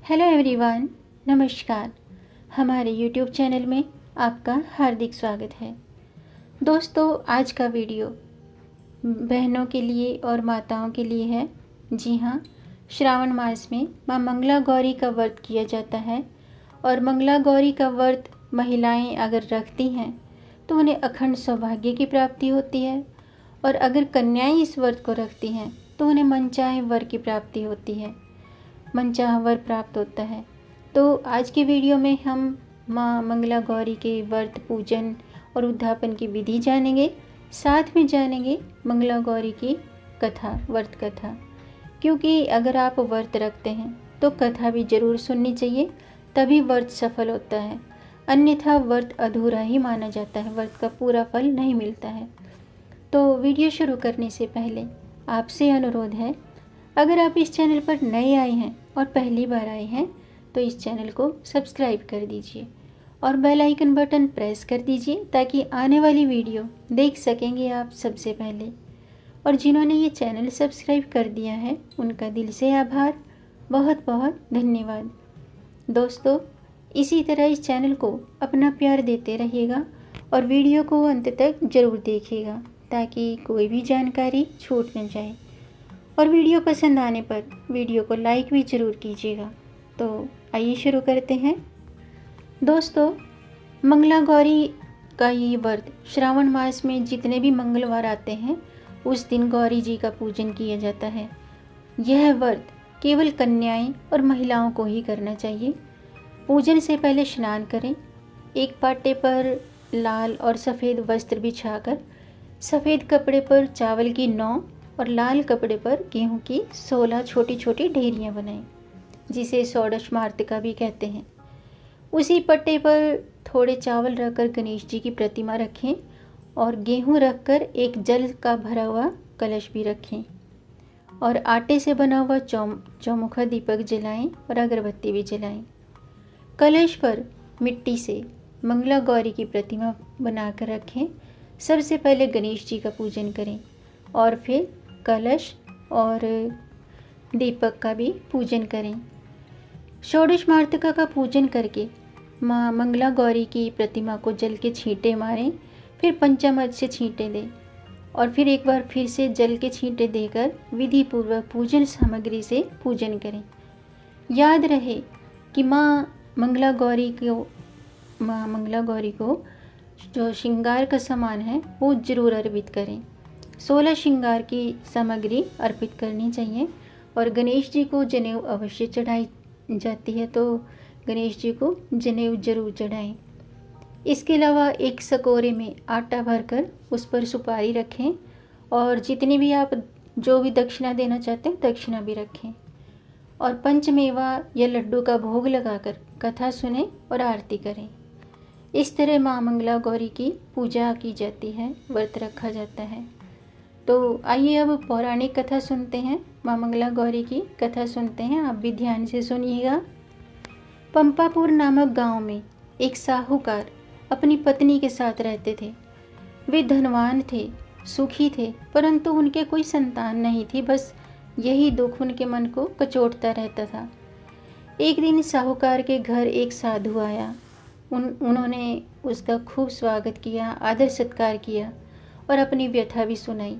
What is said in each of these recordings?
Hello everyone, नमस्कार। हमारे YouTube channel में आपका हार्दिक स्वागत है। दोस्तों, आज का वीडियो बहनों के लिए और माताओं के लिए है। जी हाँ, श्रावण मास में माँ मंगला गौरी का व्रत किया जाता है और मंगला गौरी का व्रत महिलाएं अगर रखती हैं तो उन्हें अखंड सौभाग्य की प्राप्ति होती है और अगर कन्याएं इस व्रत को रखती हैं तो उन्हें मनचाहे वर की प्राप्ति होती है, मनचाहा वर प्राप्त होता है। तो आज की वीडियो में हम माँ मंगला गौरी के व्रत पूजन और उद्यापन की विधि जानेंगे, साथ में जानेंगे मंगला गौरी की कथा, व्रत कथा। क्योंकि अगर आप व्रत रखते हैं तो कथा भी ज़रूर सुननी चाहिए, तभी व्रत सफल होता है, अन्यथा व्रत अधूरा ही माना जाता है, व्रत का पूरा फल नहीं मिलता है। तो वीडियो शुरू करने से पहले आपसे अनुरोध है, अगर आप इस चैनल पर नए आए हैं और पहली बार आए हैं तो इस चैनल को सब्सक्राइब कर दीजिए और बेल आइकन बटन प्रेस कर दीजिए ताकि आने वाली वीडियो देख सकेंगे आप सबसे पहले। और जिन्होंने ये चैनल सब्सक्राइब कर दिया है उनका दिल से आभार, बहुत बहुत धन्यवाद। दोस्तों, इसी तरह इस चैनल को अपना प्यार देते रहिएगा और वीडियो को अंत तक ज़रूर देखिएगा ताकि कोई भी जानकारी छूट न जाए। और वीडियो पसंद आने पर वीडियो को लाइक भी ज़रूर कीजिएगा। तो आइए शुरू करते हैं। दोस्तों, मंगला गौरी का ये व्रत श्रावण मास में जितने भी मंगलवार आते हैं उस दिन गौरी जी का पूजन किया जाता है। यह व्रत केवल कन्याएं और महिलाओं को ही करना चाहिए। पूजन से पहले स्नान करें, एक पाटे पर लाल और सफ़ेद वस्त्र बिछाकर सफ़ेद कपड़े पर चावल की 9 और लाल कपड़े पर गेहूं की 16 छोटी छोटी ढेरियाँ बनाएं, जिसे षोडश मार्तिका भी कहते हैं। उसी पट्टे पर थोड़े चावल रखकर गणेश जी की प्रतिमा रखें और गेहूं रखकर एक जल का भरा हुआ कलश भी रखें और आटे से बना हुआ चौमुखा दीपक जलाएं और अगरबत्ती भी जलाएं। कलश पर मिट्टी से मंगला गौरी की प्रतिमा बनाकर रखें। सबसे पहले गणेश जी का पूजन करें और फिर कलश और दीपक का भी पूजन करें। षोडश मार्तिका का पूजन करके माँ मंगला गौरी की प्रतिमा को जल के छींटे मारें, फिर पंचामृत से छींटे दें और फिर एक बार फिर से जल के छींटे देकर विधि पूर्वक पूजन सामग्री से पूजन करें। याद रहे कि माँ मंगला गौरी को जो श्रृंगार का सामान है वो जरूर अर्पित करें। 16 श्रृंगार की सामग्री अर्पित करनी चाहिए और गणेश जी को जनेऊ अवश्य चढ़ाई जाती है, तो गणेश जी को जनेऊ जरूर चढ़ाएं। इसके अलावा एक सकोरे में आटा भरकर उस पर सुपारी रखें और जितनी भी आप जो भी दक्षिणा देना चाहते हैं दक्षिणा भी रखें और पंचमेवा या लड्डू का भोग लगाकर कथा सुने और आरती करें। इस तरह माँ मंगला गौरी की पूजा की जाती है, व्रत रखा जाता है। तो आइए अब पौराणिक कथा सुनते हैं, माँ मंगला गौरी की कथा सुनते हैं। आप भी ध्यान से सुनिएगा। पंपापुर नामक गांव में एक साहूकार अपनी पत्नी के साथ रहते थे। वे धनवान थे, सुखी थे, परंतु उनके कोई संतान नहीं थी। बस यही दुख उनके मन को कचोटता रहता था। एक दिन साहूकार के घर एक साधु आया। उन्होंने उसका खूब स्वागत किया, आदर सत्कार किया और अपनी व्यथा भी सुनाई।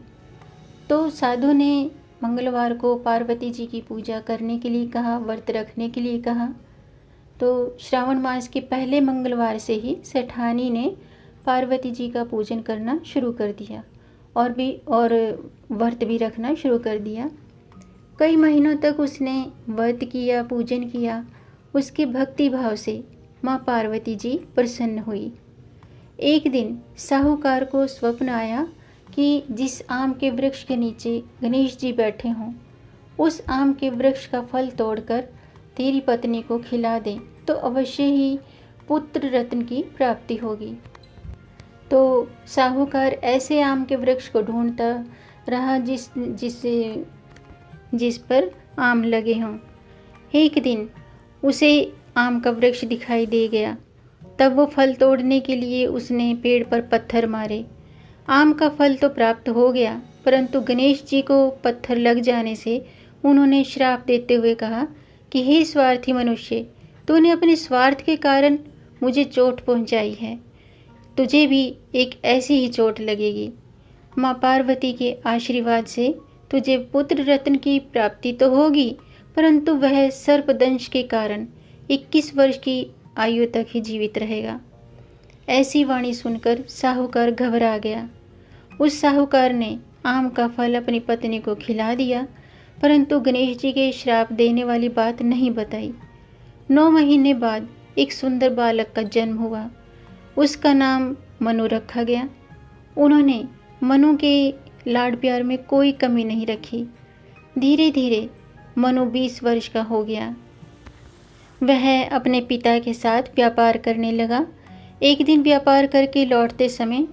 तो साधु ने मंगलवार को पार्वती जी की पूजा करने के लिए कहा, व्रत रखने के लिए कहा। तो श्रावण मास के पहले मंगलवार से ही सेठानी ने पार्वती जी का पूजन करना शुरू कर दिया और व्रत भी रखना शुरू कर दिया। कई महीनों तक उसने व्रत किया, पूजन किया। उसके भक्ति भाव से माँ पार्वती जी प्रसन्न हुई। एक दिन साहूकार को स्वप्न आया कि जिस आम के वृक्ष के नीचे गणेश जी बैठे हों, उस आम के वृक्ष का फल तोड़कर तेरी पत्नी को खिला दें तो अवश्य ही पुत्र रत्न की प्राप्ति होगी। तो साहूकार ऐसे आम के वृक्ष को ढूंढता रहा जिस पर आम लगे हों। एक दिन उसे आम का वृक्ष दिखाई दे गया। तब वो फल तोड़ने के लिए उसने पेड़ पर पत्थर मारे। आम का फल तो प्राप्त हो गया, परंतु गणेश जी को पत्थर लग जाने से उन्होंने श्राप देते हुए कहा कि हे स्वार्थी मनुष्य, तूने अपने स्वार्थ के कारण मुझे चोट पहुंचाई है, तुझे भी एक ऐसी ही चोट लगेगी। माँ पार्वती के आशीर्वाद से तुझे पुत्र रत्न की प्राप्ति तो होगी, परंतु वह सर्पदंश के कारण 21 वर्ष की आयु तक ही जीवित रहेगा। ऐसी वाणी सुनकर साहूकार घबरा गया। उस साहूकार ने आम का फल अपनी पत्नी को खिला दिया, परंतु गणेश जी के श्राप देने वाली बात नहीं बताई। 9 महीने बाद एक सुंदर बालक का जन्म हुआ। उसका नाम मनु रखा गया। उन्होंने मनु के लाड प्यार में कोई कमी नहीं रखी। धीरे धीरे मनु 20 वर्ष का हो गया। वह अपने पिता के साथ व्यापार करने लगा। एक दिन व्यापार करके लौटते समय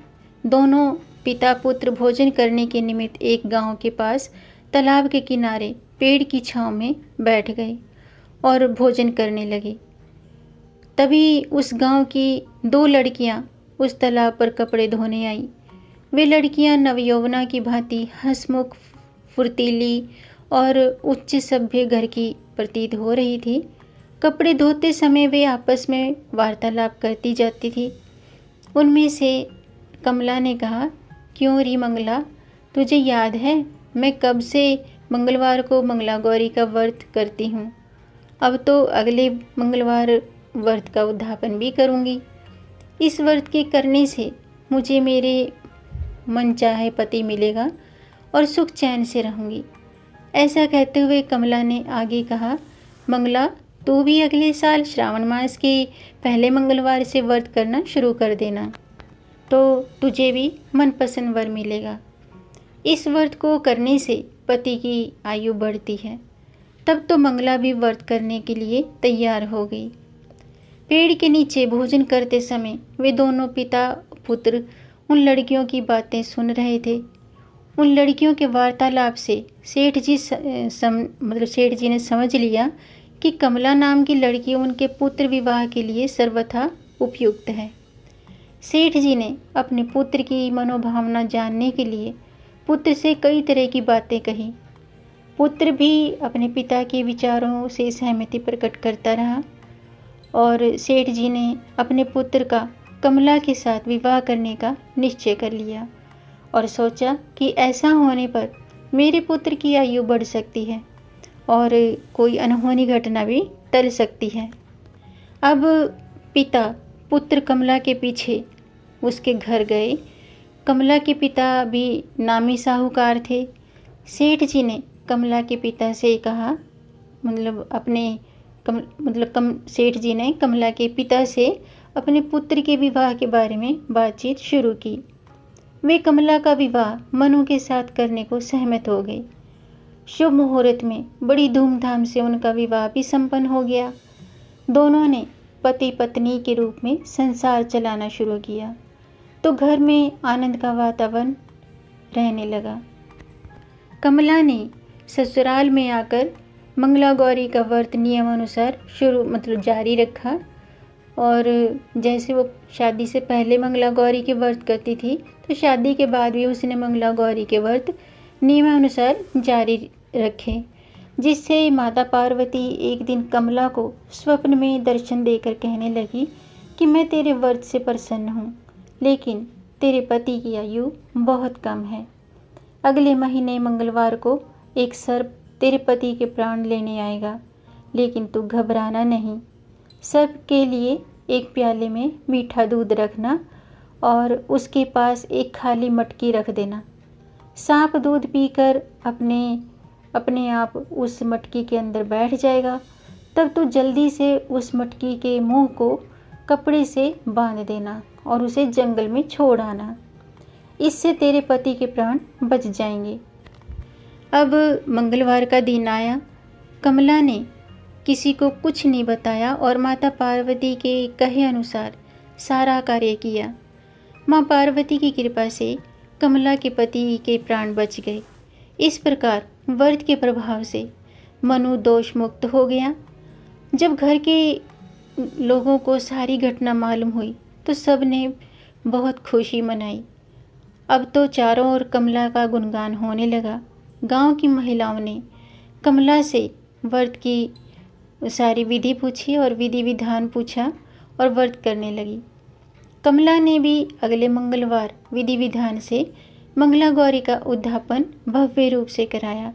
दोनों पिता पुत्र भोजन करने के निमित्त एक गांव के पास तालाब के किनारे पेड़ की छांव में बैठ गए और भोजन करने लगे। तभी उस गांव की 2 लड़कियां उस तालाब पर कपड़े धोने आईं। वे लड़कियां नवयौवना की भांति हंसमुख, फुर्तीली और उच्च सभ्य घर की प्रतीत हो रही थी। कपड़े धोते समय वे आपस में वार्तालाप करती जाती थी। उनमें से कमला ने कहा, क्यों री मंगला, तुझे याद है मैं कब से मंगलवार को मंगला गौरी का व्रत करती हूँ। अब तो अगले मंगलवार व्रत का उद्यापन भी करूँगी। इस व्रत के करने से मुझे मेरे मनचाहे पति मिलेगा और सुख चैन से रहूँगी। ऐसा कहते हुए कमला ने आगे कहा, मंगला, तू भी अगले साल श्रावण मास के पहले मंगलवार से व्रत करना शुरू कर देना, तो तुझे भी मनपसंद वर मिलेगा। इस व्रत को करने से पति की आयु बढ़ती है। तब तो मंगला भी व्रत करने के लिए तैयार हो गई। पेड़ के नीचे भोजन करते समय वे दोनों पिता पुत्र उन लड़कियों की बातें सुन रहे थे। उन लड़कियों के वार्तालाप से सेठ जी ने समझ लिया कि कमला नाम की लड़की उनके पुत्र विवाह के लिए सर्वथा उपयुक्त है। सेठ जी ने अपने पुत्र की मनोभावना जानने के लिए पुत्र से कई तरह की बातें कही। पुत्र भी अपने पिता के विचारों से सहमति प्रकट करता रहा और सेठ जी ने अपने पुत्र का कमला के साथ विवाह करने का निश्चय कर लिया और सोचा कि ऐसा होने पर मेरे पुत्र की आयु बढ़ सकती है और कोई अनहोनी घटना भी टल सकती है। अब पिता पुत्र कमला के पीछे उसके घर गए। कमला के पिता भी नामी साहूकार थे। सेठ जी ने कमला के पिता से कहा, सेठ जी ने कमला के पिता से अपने पुत्र के विवाह के बारे में बातचीत शुरू की। वे कमला का विवाह मनु के साथ करने को सहमत हो गए। शुभ मुहूर्त में बड़ी धूमधाम से उनका विवाह भी संपन्न हो गया। दोनों ने पति पत्नी के रूप में संसार चलाना शुरू किया तो घर में आनंद का वातावरण रहने लगा। कमला ने ससुराल में आकर मंगला गौरी का व्रत नियम अनुसार जारी रखा और जैसे वो शादी से पहले मंगला गौरी के व्रत करती थी तो शादी के बाद भी उसने मंगला गौरी के व्रत नियमानुसार जारी रखे, जिससे माता पार्वती एक दिन कमला को स्वप्न में दर्शन देकर कहने लगी कि मैं तेरे व्रत से प्रसन्न हूँ, लेकिन तेरे पति की आयु बहुत कम है। अगले महीने मंगलवार को एक सर्प तेरे पति के प्राण लेने आएगा, लेकिन तू घबराना नहीं। सर्प के लिए एक प्याले में मीठा दूध रखना और उसके पास एक खाली मटकी रख देना। सांप दूध पीकर अपने आप उस मटकी के अंदर बैठ जाएगा। तब तू जल्दी से उस मटकी के मुंह को कपड़े से बांध देना और उसे जंगल में छोड़ आना। इससे तेरे पति के प्राण बच जाएंगे। अब मंगलवार का दिन आया। कमला ने किसी को कुछ नहीं बताया और माता पार्वती के कहे अनुसार सारा कार्य किया। माँ पार्वती की कृपा से कमला के पति के प्राण बच गए। इस प्रकार व्रत के प्रभाव से मनु दोष मुक्त हो गया। जब घर के लोगों को सारी घटना मालूम हुई तो सब ने बहुत खुशी मनाई। अब तो चारों ओर कमला का गुणगान होने लगा। गांव की महिलाओं ने कमला से व्रत की सारी विधि पूछी और विधि विधान पूछा और व्रत करने लगी। कमला ने भी अगले मंगलवार विधि विधान से मंगला गौरी का उद्यापन भव्य रूप से कराया।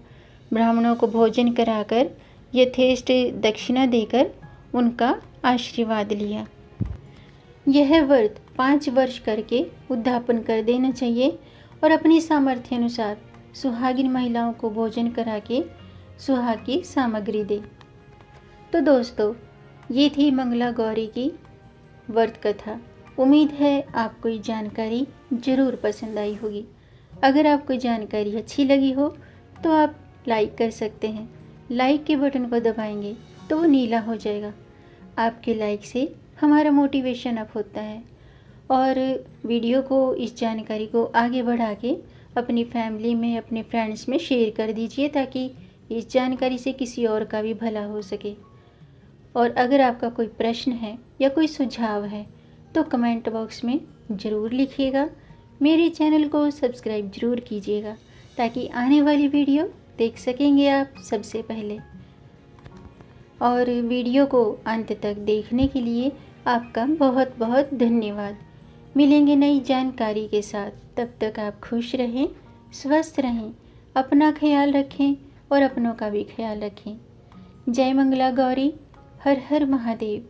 ब्राह्मणों को भोजन कराकर यथेष्ट दक्षिणा देकर उनका आशीर्वाद लिया। यह व्रत 5 वर्ष करके उद्यापन कर देना चाहिए और अपनी सामर्थ्य अनुसार सुहागिन महिलाओं को भोजन करा के सुहाग की सामग्री दे। तो दोस्तों, ये थी मंगला गौरी की व्रत कथा। उम्मीद है आपको ये जानकारी ज़रूर पसंद आई होगी। अगर आपको जानकारी अच्छी लगी हो तो आप लाइक कर सकते हैं। लाइक के बटन को दबाएंगे तो वो नीला हो जाएगा। आपके लाइक से हमारा मोटिवेशन अप होता है। और वीडियो को, इस जानकारी को आगे बढ़ा के अपनी फैमिली में, अपने फ्रेंड्स में शेयर कर दीजिए ताकि इस जानकारी से किसी और का भी भला हो सके। और अगर आपका कोई प्रश्न है या कोई सुझाव है तो कमेंट बॉक्स में ज़रूर लिखिएगा। मेरे चैनल को सब्सक्राइब ज़रूर कीजिएगा ताकि आने वाली वीडियो देख सकेंगे आप सबसे पहले। और वीडियो को अंत तक देखने के लिए आपका बहुत बहुत धन्यवाद। मिलेंगे नई जानकारी के साथ। तब तक आप खुश रहें, स्वस्थ रहें, अपना ख्याल रखें और अपनों का भी ख्याल रखें। जय मंगला गौरी। हर हर महादेव।